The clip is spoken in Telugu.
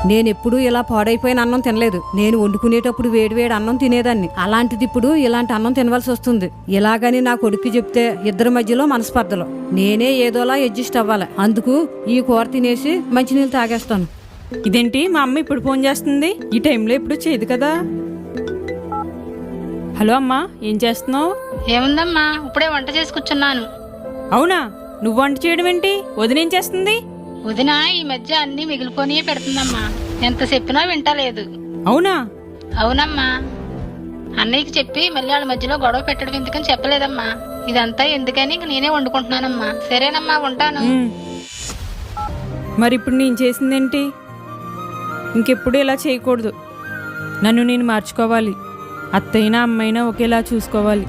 నేనెప్పుడూ ఇలా పాడైపోయిన అన్నం తినలేదు. నేను వండుకునేటప్పుడు వేడివేడి అన్నం తినేదాన్ని. అలాంటిది ఇప్పుడు ఇలాంటి అన్నం తినవలసి వస్తుంది. ఇలాగని నా కొడుక్కి చెప్తే ఇద్దరి మధ్యలో మనస్పర్ధలు. నేనే ఏదోలా అడ్జస్ట్ అవ్వాలి. అందుకు ఈ కూర తినేసి మంచినీళ్ళు తాగేస్తాను. ఇదేంటి మా అమ్మ ఇప్పుడు ఫోన్ చేస్తుంది? ఈ టైంలో ఎప్పుడు చేయదు కదా. హలో అమ్మా, ఏం చేస్తున్నావు? ఏముందమ్మా, ఇప్పుడే వంట చేసి కూర్చున్నాను. అవునా, నువ్వు వంట చేయడం ఏంటి? వదినేం చేస్తుంది? వదిన ఈ మధ్య అన్ని మిగిలిపోని పెడుతుందమ్మా. ఎంత చెప్పినా వింటలేదు. అవునా? అవునమ్మా, అన్నయ్యకి చెప్పి మళ్ళీ వాళ్ళ మధ్యలో గొడవ పెట్టడం ఎందుకని చెప్పలేదమ్మా. ఇదంతా ఎందుకని ఇంక నేనే వండుకుంటున్నానమ్మా. సరేనమ్మా, ఉంటాను. మరి ఇప్పుడు నేను చేసిందేంటి? ఇంకెప్పుడు ఇలా చేయకూడదు. నన్ను నేను మార్చుకోవాలి. అత్తైనా అమ్మైనా ఒకేలా చూసుకోవాలి.